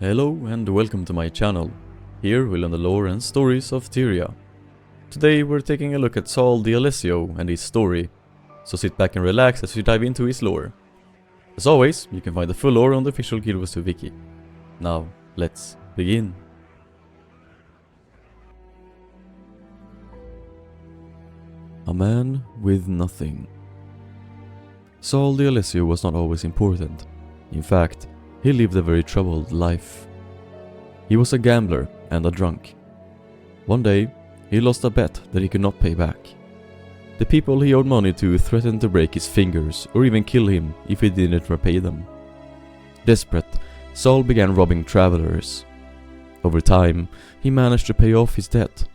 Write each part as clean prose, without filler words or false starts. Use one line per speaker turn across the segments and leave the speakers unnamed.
Hello and welcome to my channel. Here we learn the lore and stories of Tyria. Today we're taking a look at Saul D'Alessio and his story, so sit back and relax as we dive into his lore. As always, you can find the full lore on the official Guild Wars 2 wiki. Now, let's begin. A man with nothing. Saul D'Alessio was not always important. In fact, he lived a very troubled life. He was a gambler and a drunk. One day, he lost a bet that he could not pay back. The people he owed money to threatened to break his fingers or even kill him if he didn't repay them. Desperate, Saul began robbing travelers. Over time, he managed to pay off his debt,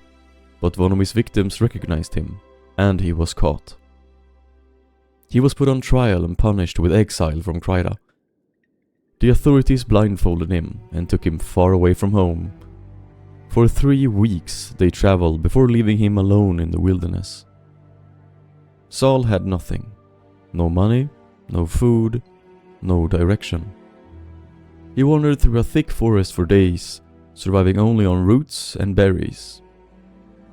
but one of his victims recognized him, and he was caught. He was put on trial and punished with exile from Kryta. The authorities blindfolded him and took him far away from home. For 3 weeks they traveled before leaving him alone in the wilderness. Saul had nothing. No money, no food, no direction. He wandered through a thick forest for days, surviving only on roots and berries.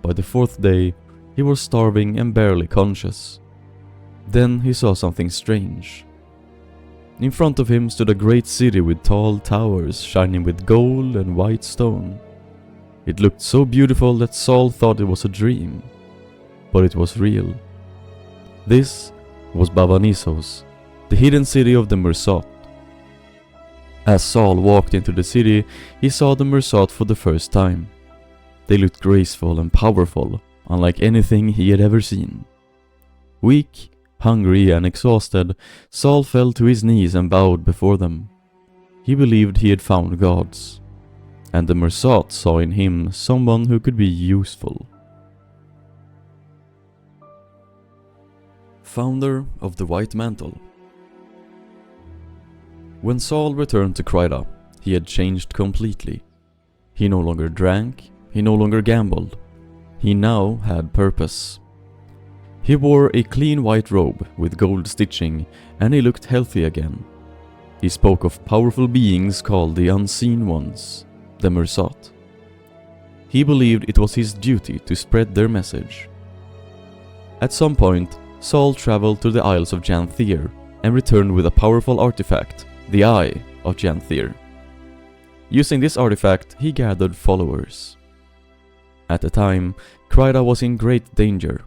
By the 4th day, he was starving and barely conscious. Then he saw something strange. In front of him stood a great city with tall towers shining with gold and white stone. It looked so beautiful that Saul thought it was a dream, but it was real. This was Bavanissos, the hidden city of the Mursat. As Saul walked into the city, he saw the Mursat for the first time. They looked graceful and powerful, unlike anything he had ever seen. Weak, hungry and exhausted, Saul fell to his knees and bowed before them. He believed he had found gods, and the Mursat saw in him someone who could be useful. Founder of the White Mantle. When Saul returned to Kryta, he had changed completely. He no longer drank, he no longer gambled. He now had purpose. He wore a clean white robe with gold stitching, and he looked healthy again. He spoke of powerful beings called the Unseen Ones, the Mursat. He believed it was his duty to spread their message. At some point, Saul traveled to the Isles of Janthier and returned with a powerful artifact, the Eye of Janthier. Using this artifact, he gathered followers. At the time, Kryta was in great danger.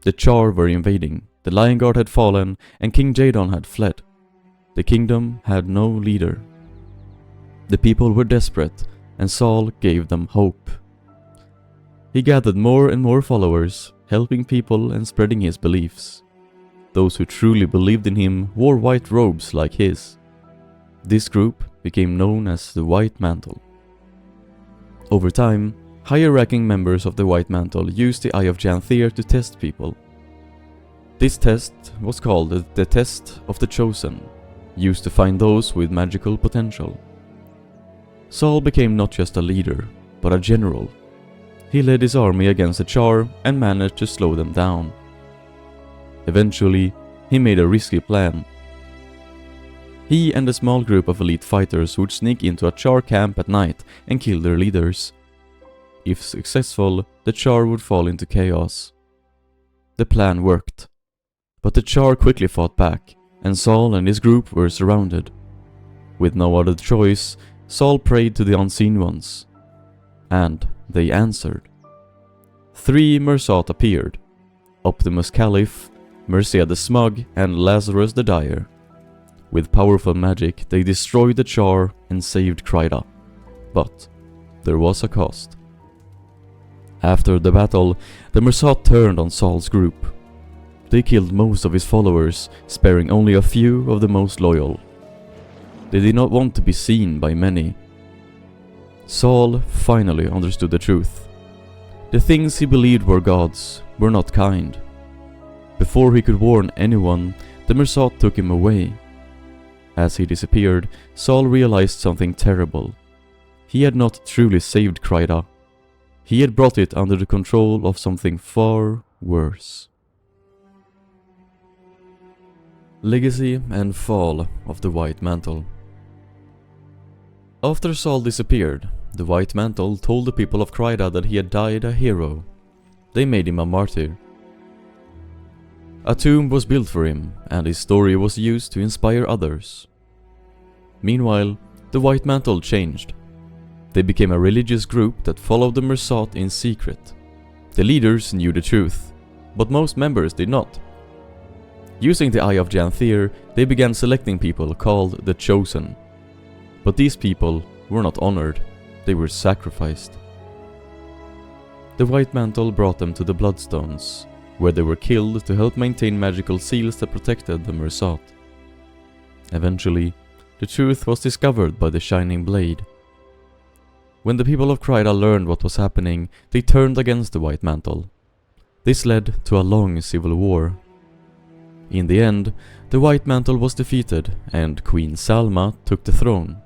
The Char were invading, the Lion Guard had fallen, and King Jadon had fled. The kingdom had no leader. The people were desperate, and Saul gave them hope. He gathered more and more followers, helping people and spreading his beliefs. Those who truly believed in him wore white robes like his. This group became known as the White Mantle. Over time, higher-ranking members of the White Mantle used the Eye of Janthier to test people. This test was called the Test of the Chosen, used to find those with magical potential. Saul became not just a leader, but a general. He led his army against the Char and managed to slow them down. Eventually, he made a risky plan. He and a small group of elite fighters would sneak into a Char camp at night and kill their leaders. If successful, the Char would fall into chaos. The plan worked, but the Char quickly fought back, and Saul and his group were surrounded. With no other choice, Saul prayed to the Unseen Ones, and they answered. 3 Mursat appeared: Optimus Caliph, Mercia the Smug, and Lazarus the Dire. With powerful magic, they destroyed the Char and saved Kryta, but there was a cost. After the battle, the Mursat turned on Saul's group. They killed most of his followers, sparing only a few of the most loyal. They did not want to be seen by many. Saul finally understood the truth. The things he believed were gods were not kind. Before he could warn anyone, the Mursat took him away. As he disappeared, Saul realized something terrible. He had not truly saved Kryta. He had brought it under the control of something far worse. Legacy and Fall of the White Mantle. After Saul disappeared, the White Mantle told the people of Kryta that he had died a hero. They made him a martyr. A tomb was built for him, and his story was used to inspire others. Meanwhile, the White Mantle changed. They became a religious group that followed the Mersat in secret. The leaders knew the truth, but most members did not. Using the Eye of Janthir, they began selecting people called the Chosen. But these people were not honored, they were sacrificed. The White Mantle brought them to the Bloodstones, where they were killed to help maintain magical seals that protected the Mersat. Eventually, the truth was discovered by the Shining Blade. When the people of Kryta learned what was happening, they turned against the White Mantle. This led to a long civil war. In the end, the White Mantle was defeated and Queen Salma took the throne.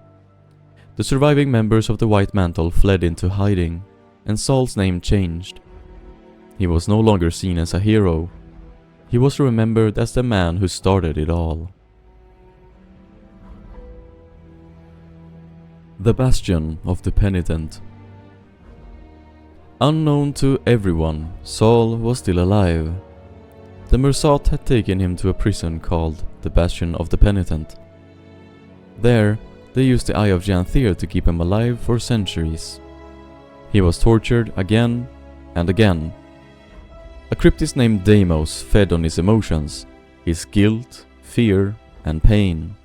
The surviving members of the White Mantle fled into hiding, and Saul's name changed. He was no longer seen as a hero. He was remembered as the man who started it all. The Bastion of the Penitent. Unknown to everyone, Saul was still alive. The Mersat had taken him to a prison called the Bastion of the Penitent. There, they used the Eye of Janthir to keep him alive for centuries. He was tortured again and again. A cryptid named Deimos fed on his emotions, his guilt, fear, and pain.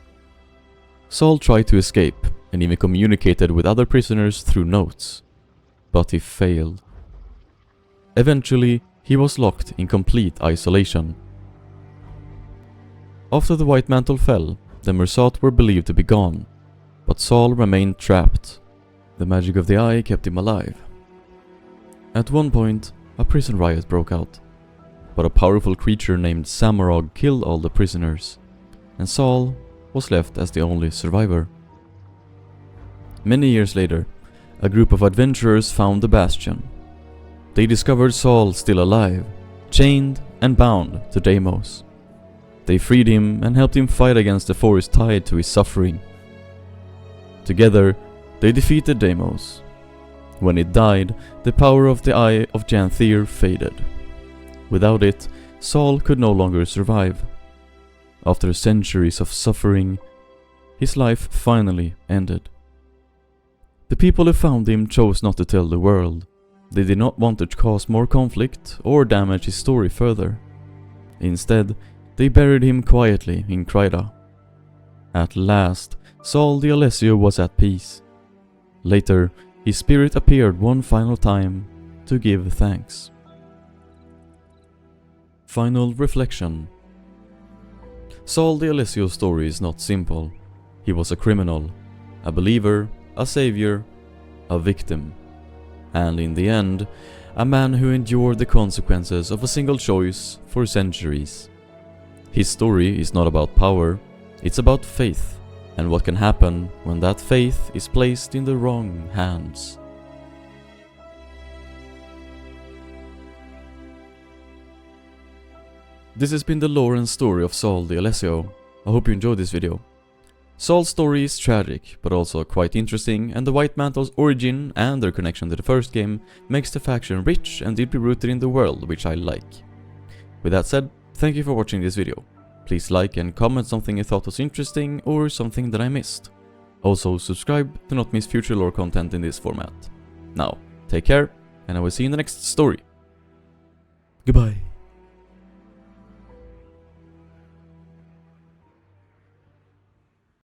Saul tried to escape and even communicated with other prisoners through notes, but he failed. Eventually, he was locked in complete isolation. After the White Mantle fell, the Mersat were believed to be gone, but Saul remained trapped. The magic of the eye kept him alive. At one point, a prison riot broke out, but a powerful creature named Samorog killed all the prisoners, and Saul was left as the only survivor. Many years later, a group of adventurers found the Bastion. They discovered Saul still alive, chained and bound to Deimos. They freed him and helped him fight against the force tied to his suffering. Together, they defeated Deimos. When it died, the power of the Eye of Janthir faded. Without it, Saul could no longer survive. After centuries of suffering, his life finally ended. The people who found him chose not to tell the world. They did not want to cause more conflict or damage his story further. Instead, they buried him quietly in Kryta. At last, Saul D'Alessio was at peace. Later, his spirit appeared one final time to give thanks. Final reflection. Saul D'Alessio's story is not simple. He was a criminal, a believer, a savior, a victim, and in the end, a man who endured the consequences of a single choice for centuries. His story is not about power, it's about faith, and what can happen when that faith is placed in the wrong hands. This has been the lore and story of Saul D'Alessio. I hope you enjoyed this video. Saul's story is tragic, but also quite interesting, and the White Mantle's origin and their connection to the first game makes the faction rich and deeply rooted in the world, which I like. With that said, thank you for watching this video. Please like and comment something you thought was interesting or something that I missed. Also subscribe to not miss future lore content in this format. Now, take care, and I will see you in the next story. Goodbye.